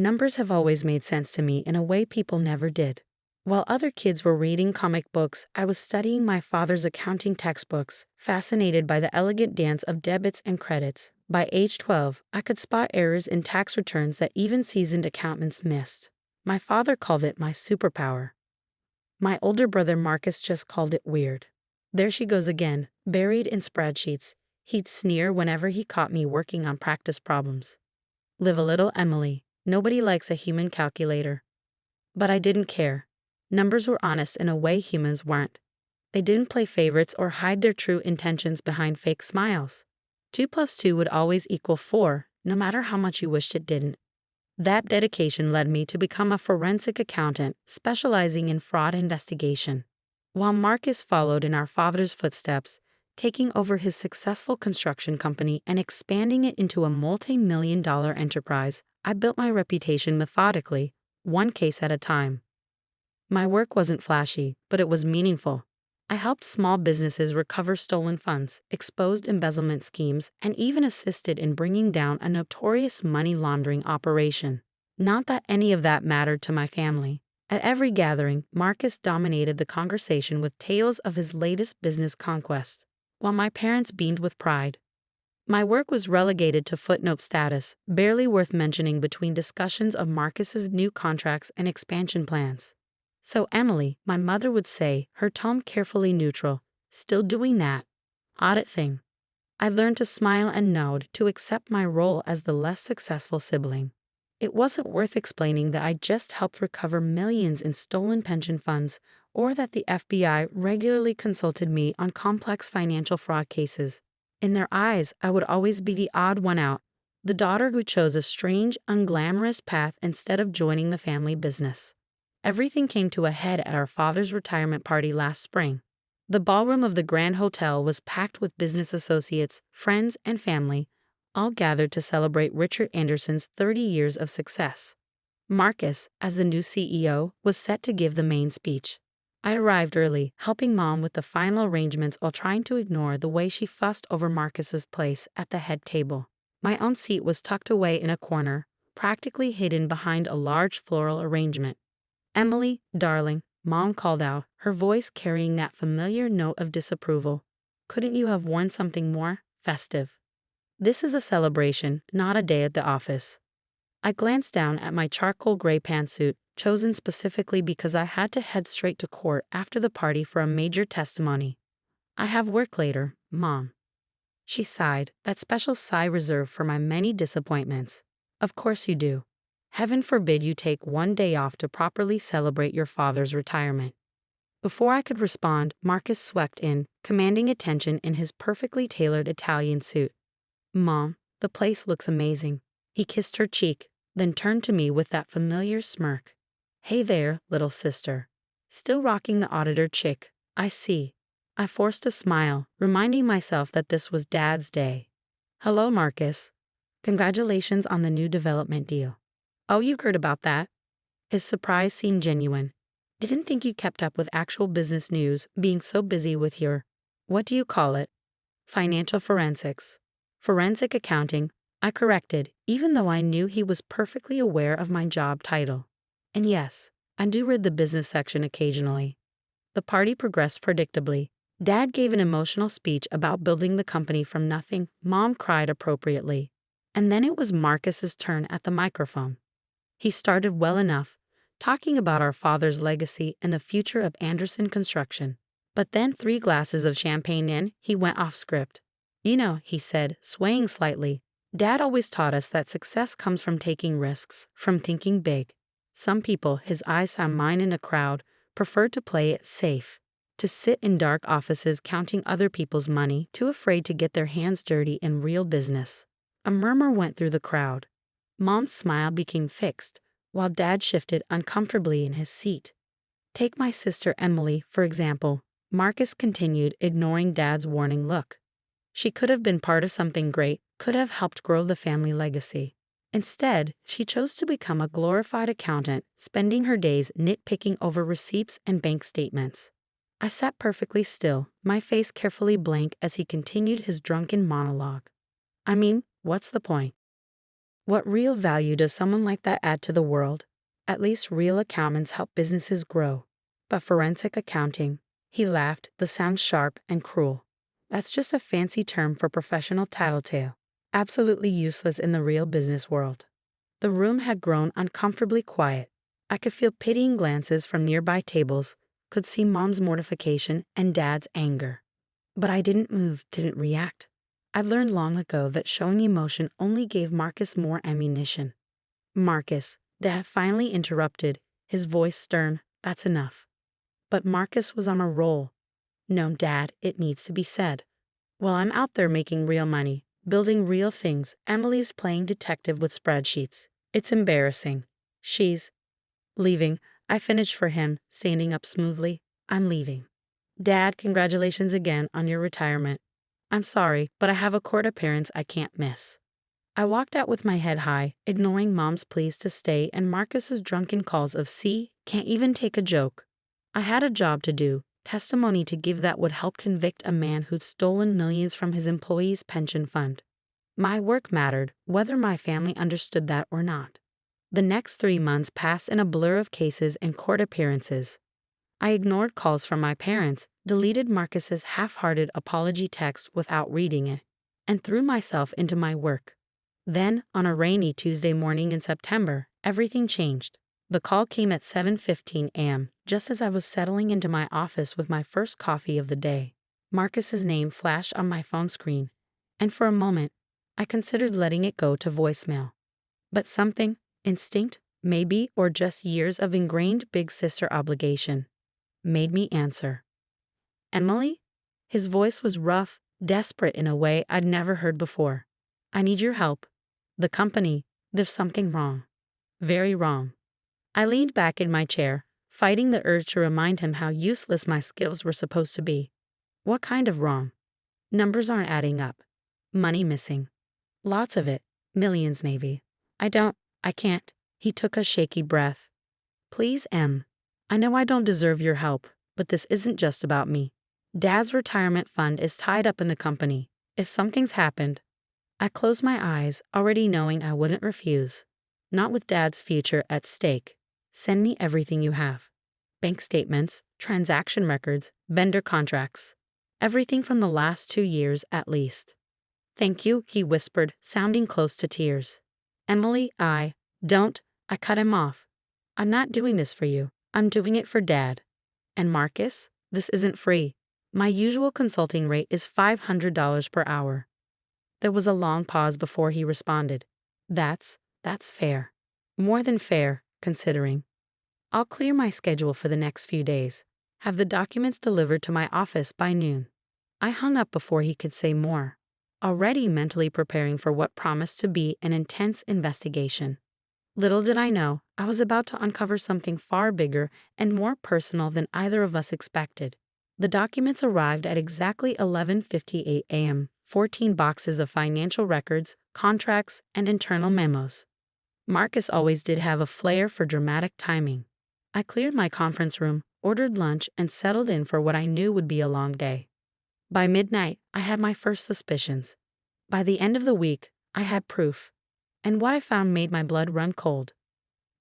Numbers have always made sense to me in a way people never did. While other kids were reading comic books, I was studying my father's accounting textbooks, fascinated by the elegant dance of debits and credits. By age 12, I could spot errors in tax returns that even seasoned accountants missed. My father called it my superpower. My older brother Marcus just called it weird. There she goes again, buried in spreadsheets. He'd sneer whenever he caught me working on practice problems. Live a little, Emily. Nobody likes a human calculator. But I didn't care. Numbers were honest in a way humans weren't. They didn't play favorites or hide their true intentions behind fake smiles. 2 plus 2 would always equal 4, no matter how much you wished it didn't. That dedication led me to become a forensic accountant, specializing in fraud investigation. While Marcus followed in our father's footsteps, taking over his successful construction company and expanding it into a multi-million-dollar enterprise, I built my reputation methodically, one case at a time. My work wasn't flashy, but it was meaningful. I helped small businesses recover stolen funds, exposed embezzlement schemes, and even assisted in bringing down a notorious money laundering operation. Not that any of that mattered to my family. At every gathering, Marcus dominated the conversation with tales of his latest business conquest, while my parents beamed with pride. My work was relegated to footnote status, barely worth mentioning between discussions of Marcus's new contracts and expansion plans. "So, Emily," my mother would say, her tone carefully neutral, "still doing that audit thing?" I learned to smile and nod, to accept my role as the less successful sibling. It wasn't worth explaining that I just helped recover millions in stolen pension funds, or that the FBI regularly consulted me on complex financial fraud cases. In their eyes, I would always be the odd one out, the daughter who chose a strange, unglamorous path instead of joining the family business. Everything came to a head at our father's retirement party last spring. The ballroom of the Grand Hotel was packed with business associates, friends, and family, all gathered to celebrate Richard Anderson's 30 years of success. Marcus, as the new CEO, was set to give the main speech. I arrived early, helping Mom with the final arrangements while trying to ignore the way she fussed over Marcus's place at the head table. My own seat was tucked away in a corner, practically hidden behind a large floral arrangement. "Emily, darling," Mom called out, her voice carrying that familiar note of disapproval. "Couldn't you have worn something more festive? This is a celebration, not a day at the office." I glanced down at my charcoal gray pantsuit, chosen specifically because I had to head straight to court after the party for a major testimony. "I have work later, Mom." She sighed, that special sigh reserved for my many disappointments. "Of course you do. Heaven forbid you take one day off to properly celebrate your father's retirement." Before I could respond, Marcus swept in, commanding attention in his perfectly tailored Italian suit. "Mom, the place looks amazing." He kissed her cheek, then turned to me with that familiar smirk. "Hey there, little sister. Still rocking the auditor chick, I see." I forced a smile, reminding myself that this was Dad's day. "Hello, Marcus. Congratulations on the new development deal." "Oh, you heard about that?" His surprise seemed genuine. "Didn't think you kept up with actual business news, being so busy with your, what do you call it? Financial forensics." "Forensic accounting," I corrected, even though I knew he was perfectly aware of my job title. "And yes, I do read the business section occasionally." The party progressed predictably. Dad gave an emotional speech about building the company from nothing. Mom cried appropriately. And then it was Marcus's turn at the microphone. He started well enough, talking about our father's legacy and the future of Anderson Construction. But then 3 glasses of champagne in, he went off script. "You know," he said, swaying slightly, "Dad always taught us that success comes from taking risks, from thinking big. Some people," his eyes found mine in the crowd, "preferred to play it safe, to sit in dark offices counting other people's money, too afraid to get their hands dirty in real business." A murmur went through the crowd. Mom's smile became fixed, while Dad shifted uncomfortably in his seat. "Take my sister Emily, for example," Marcus continued, ignoring Dad's warning look. "She could have been part of something great, could have helped grow the family legacy. Instead, she chose to become a glorified accountant, spending her days nitpicking over receipts and bank statements." I sat perfectly still, my face carefully blank as he continued his drunken monologue. "I mean, what's the point? What real value does someone like that add to the world? At least real accountants help businesses grow. But forensic accounting, he laughed, the sound sharp and cruel. That's just a fancy term for professional tattletale. Absolutely useless in the real business world. The room had grown uncomfortably quiet. I could feel pitying glances from nearby tables, could see Mom's mortification and Dad's anger. But I didn't move, didn't react. I learned long ago that showing emotion only gave Marcus more ammunition. Marcus, Dad finally interrupted, his voice stern, that's enough. But Marcus was on a roll. No, Dad, it needs to be said. While I'm out there making real money, building real things, Emily's playing detective with spreadsheets. It's embarrassing. She's leaving. I finished for him, standing up smoothly. I'm leaving. Dad, congratulations again on your retirement. I'm sorry, but I have a court appearance I can't miss. I walked out with my head high, ignoring Mom's pleas to stay and Marcus's drunken calls of "see, can't even take a joke." I had a job to do, testimony to give that would help convict a man who'd stolen millions from his employees' pension fund. My work mattered, whether my family understood that or not. The next 3 months passed in a blur of cases and court appearances. I ignored calls from my parents, deleted Marcus's half-hearted apology text without reading it, and threw myself into my work. Then, on a rainy Tuesday morning in September, everything changed. The call came at 7:15 a.m., just as I was settling into my office with my first coffee of the day. Marcus's name flashed on my phone screen, and for a moment, I considered letting it go to voicemail. But something, instinct, maybe, or just years of ingrained big sister obligation, made me answer. Emily? His voice was rough, desperate in a way I'd never heard before. I need your help. The company, there's something wrong. Very wrong. I leaned back in my chair, fighting the urge to remind him how useless my skills were supposed to be. What kind of wrong? Numbers aren't adding up. Money missing. Lots of it. Millions maybe. I can't. He took a shaky breath. Please, Em. I know I don't deserve your help, but this isn't just about me. Dad's retirement fund is tied up in the company. If something's happened, I closed my eyes, already knowing I wouldn't refuse. Not with Dad's future at stake. Send me everything you have. Bank statements, transaction records, vendor contracts. Everything from the last 2 years at least. Thank you, he whispered, sounding close to tears. Emily, I cut him off. I'm not doing this for you. I'm doing it for Dad. And Marcus, this isn't free. My usual consulting rate is $500 per hour. There was a long pause before he responded. That's fair. More than fair, considering. I'll clear my schedule for the next few days. Have the documents delivered to my office by noon. I hung up before he could say more, already mentally preparing for what promised to be an intense investigation. Little did I know, I was about to uncover something far bigger and more personal than either of us expected. The documents arrived at exactly 11:58 a.m., 14 boxes of financial records, contracts, and internal memos. Marcus always did have a flair for dramatic timing. I cleared my conference room, ordered lunch, and settled in for what I knew would be a long day. By midnight, I had my first suspicions. By the end of the week, I had proof. And what I found made my blood run cold.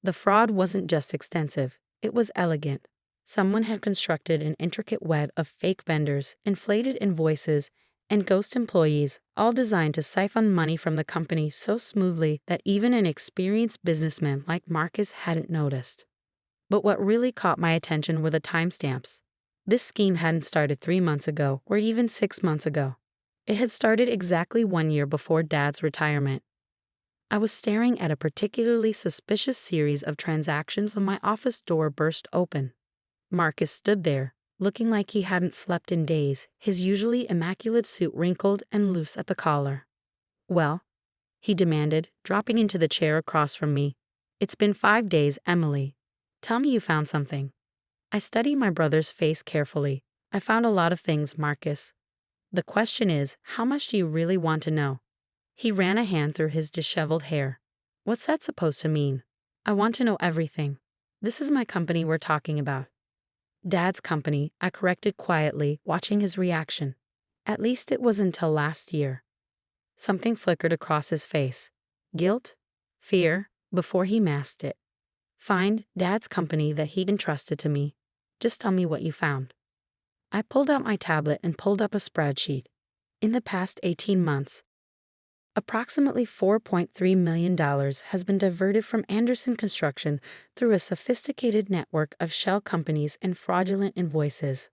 The fraud wasn't just extensive, it was elegant. Someone had constructed an intricate web of fake vendors, inflated invoices, and ghost employees, all designed to siphon money from the company so smoothly that even an experienced businessman like Marcus hadn't noticed. But what really caught my attention were the timestamps. This scheme hadn't started 3 months ago or even 6 months ago. It had started exactly 1 year before Dad's retirement. I was staring at a particularly suspicious series of transactions when my office door burst open. Marcus stood there, looking like he hadn't slept in days, his usually immaculate suit wrinkled and loose at the collar. Well, he demanded, dropping into the chair across from me. It's been 5 days, Emily. Tell me you found something. I studied my brother's face carefully. I found a lot of things, Marcus. The question is, how much do you really want to know? He ran a hand through his disheveled hair. What's that supposed to mean? I want to know everything. This is my company we're talking about. Dad's company, I corrected quietly, watching his reaction. At least it was until last year. Something flickered across his face. Guilt? Fear, before he masked it. Find Dad's company that he'd entrusted to me. Just tell me what you found. I pulled out my tablet and pulled up a spreadsheet. In the past 18 months, approximately $4.3 million has been diverted from Anderson Construction through a sophisticated network of shell companies and fraudulent invoices.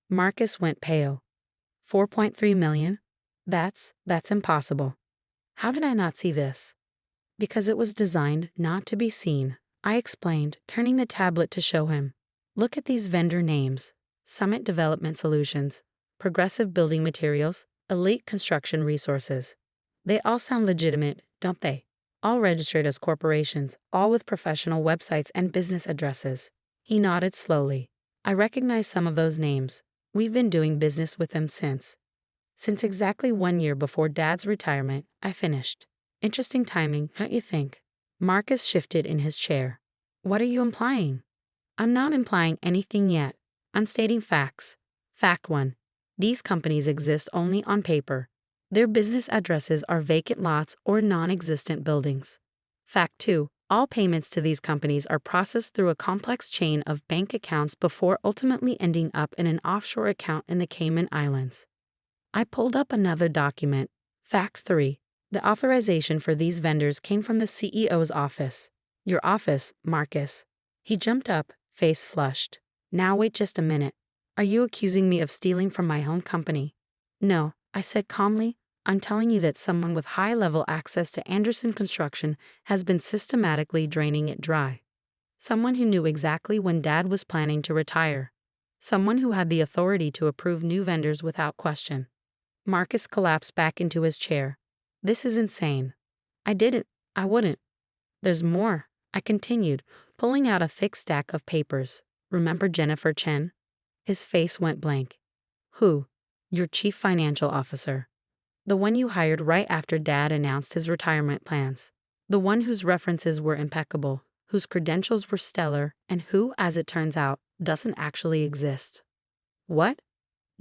Marcus went pale. 4.3 million? That's impossible. How did I not see this? Because it was designed not to be seen, I explained, turning the tablet to show him. Look at these vendor names: Summit Development Solutions, Progressive Building Materials, Elite Construction Resources. They all sound legitimate, don't they? All registered as corporations, all with professional websites and business addresses. He nodded slowly. I recognize some of those names. We've been doing business with them since exactly 1 year before Dad's retirement. I finished. Interesting timing, don't you think? Marcus shifted in his chair. What are you implying? I'm not implying anything yet. I'm stating facts. Fact 1. These companies exist only on paper. Their business addresses are vacant lots or non-existent buildings. Fact 2. All payments to these companies are processed through a complex chain of bank accounts before ultimately ending up in an offshore account in the Cayman Islands. I pulled up another document. Fact 3. The authorization for these vendors came from the CEO's office. Your office, Marcus. He jumped up, face flushed. Now wait just a minute. Are you accusing me of stealing from my home company? No, I said calmly. I'm telling you that someone with high-level access to Anderson Construction has been systematically draining it dry. Someone who knew exactly when Dad was planning to retire. Someone who had the authority to approve new vendors without question. Marcus collapsed back into his chair. This is insane. I wouldn't. There's more, I continued, pulling out a thick stack of papers. Remember Jennifer Chen? His face went blank. Who? Your chief financial officer. The one you hired right after Dad announced his retirement plans. The one whose references were impeccable, whose credentials were stellar, and who, as it turns out, doesn't actually exist. What?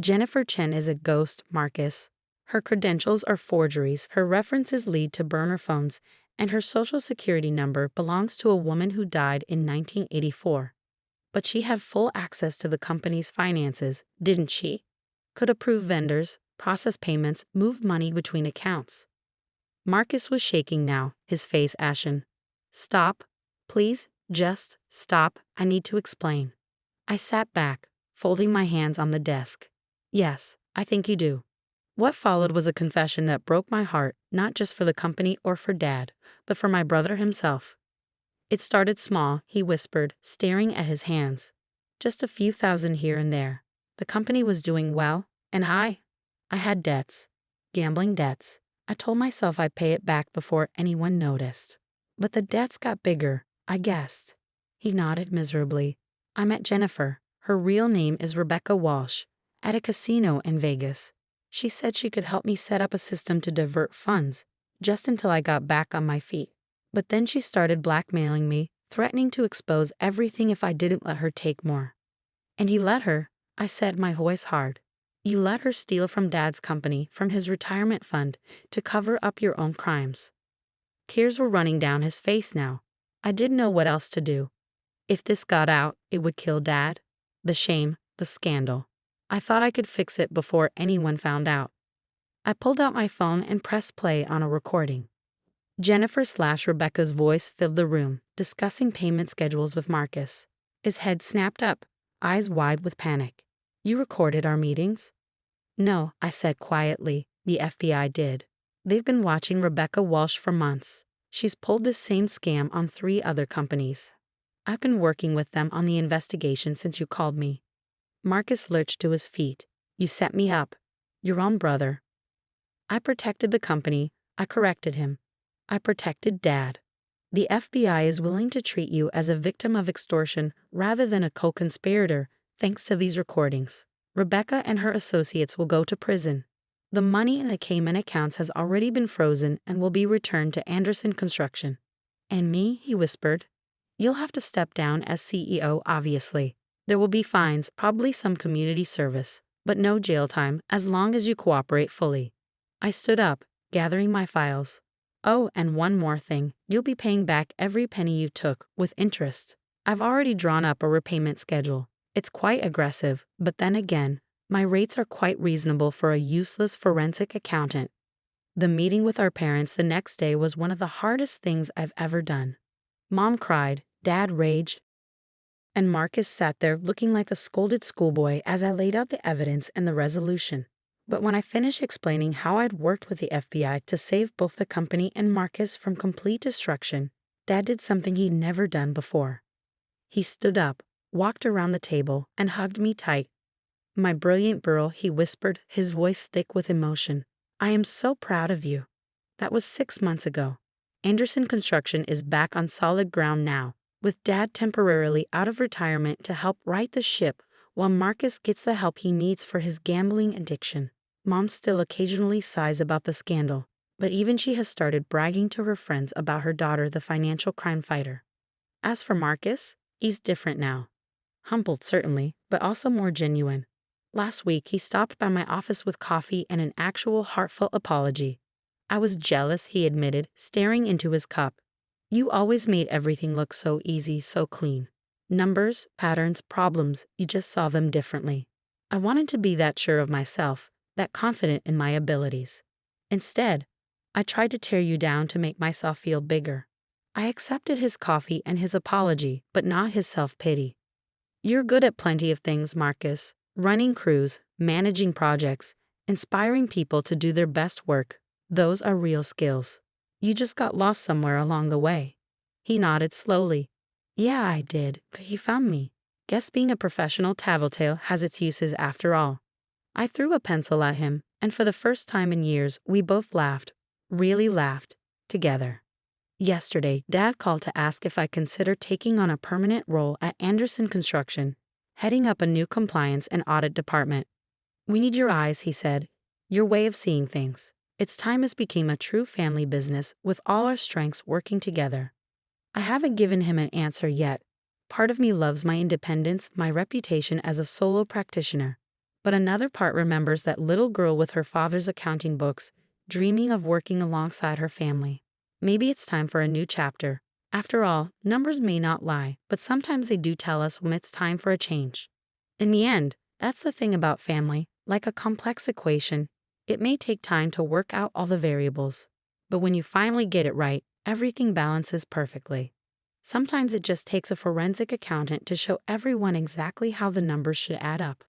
Jennifer Chen is a ghost, Marcus. Her credentials are forgeries, her references lead to burner phones, and her social security number belongs to a woman who died in 1984. But she had full access to the company's finances, didn't she? Could approve vendors, process payments, move money between accounts. Marcus was shaking now, his face ashen. Stop. Please, just stop. I need to explain. I sat back, folding my hands on the desk. Yes, I think you do. What followed was a confession that broke my heart, not just for the company or for Dad, but for my brother himself. It started small, he whispered, staring at his hands. Just a few thousand here and there. The company was doing well, and I had debts. Gambling debts. I told myself I'd pay it back before anyone noticed. But the debts got bigger, I guessed. He nodded miserably. I met Jennifer. Her real name is Rebecca Walsh, at a casino in Vegas. She said she could help me set up a system to divert funds, just until I got back on my feet. But then she started blackmailing me, threatening to expose everything if I didn't let her take more. And he let her, I said, my voice hard. You let her steal from Dad's company, from his retirement fund, to cover up your own crimes. Tears were running down his face now. I didn't know what else to do. If this got out, it would kill Dad. The shame, the scandal. I thought I could fix it before anyone found out. I pulled out my phone and pressed play on a recording. Jennifer/Rebecca's voice filled the room, discussing payment schedules with Marcus. His head snapped up, eyes wide with panic. You recorded our meetings? No, I said quietly. The FBI did. They've been watching Rebecca Walsh for months. She's pulled this same scam on 3 other companies. I've been working with them on the investigation since you called me. Marcus lurched to his feet. You set me up. Your own brother. I protected the company. I corrected him. I protected Dad. The FBI is willing to treat you as a victim of extortion rather than a co-conspirator, thanks to these recordings. Rebecca and her associates will go to prison. The money in the Cayman accounts has already been frozen and will be returned to Anderson Construction. And me, he whispered. You'll have to step down as CEO, obviously. There will be fines, probably some community service, but no jail time as long as you cooperate fully. I stood up, gathering my files. Oh, and one more thing, you'll be paying back every penny you took, with interest. I've already drawn up a repayment schedule. It's quite aggressive, but then again, my rates are quite reasonable for a useless forensic accountant. The meeting with our parents the next day was one of the hardest things I've ever done. Mom cried, Dad raged, and Marcus sat there looking like a scolded schoolboy as I laid out the evidence and the resolution. But when I finished explaining how I'd worked with the FBI to save both the company and Marcus from complete destruction, Dad did something he'd never done before. He stood up, walked around the table, and hugged me tight. My brilliant girl, he whispered, his voice thick with emotion. I am so proud of you. That was 6 months ago. Anderson Construction is back on solid ground now, with Dad temporarily out of retirement to help right the ship while Marcus gets the help he needs for his gambling addiction. Mom still occasionally sighs about the scandal, but even she has started bragging to her friends about her daughter, the financial crime fighter. As for Marcus, he's different now. Humbled, certainly, but also more genuine. Last week, he stopped by my office with coffee and an actual heartfelt apology. I was jealous, he admitted, staring into his cup. You always made everything look so easy, so clean. Numbers, patterns, problems, you just saw them differently. I wanted to be that sure of myself, that confident in my abilities. Instead, I tried to tear you down to make myself feel bigger. I accepted his coffee and his apology, but not his self-pity. You're good at plenty of things, Marcus. Running crews, managing projects, inspiring people to do their best work. Those are real skills. You just got lost somewhere along the way. He nodded slowly. Yeah, I did, but he found me. Guess being a professional tattletale has its uses after all. I threw a pencil at him, and for the first time in years, we both laughed. Really laughed. Together. Yesterday, Dad called to ask if I consider taking on a permanent role at Anderson Construction, heading up a new compliance and audit department. We need your eyes, he said. Your way of seeing things. It's time this became a true family business with all our strengths working together. I haven't given him an answer yet. Part of me loves my independence, my reputation as a solo practitioner. But another part remembers that little girl with her father's accounting books, dreaming of working alongside her family. Maybe it's time for a new chapter. After all, numbers may not lie, but sometimes they do tell us when it's time for a change. In the end, that's the thing about family, like a complex equation. It may take time to work out all the variables, but when you finally get it right, everything balances perfectly. Sometimes it just takes a forensic accountant to show everyone exactly how the numbers should add up.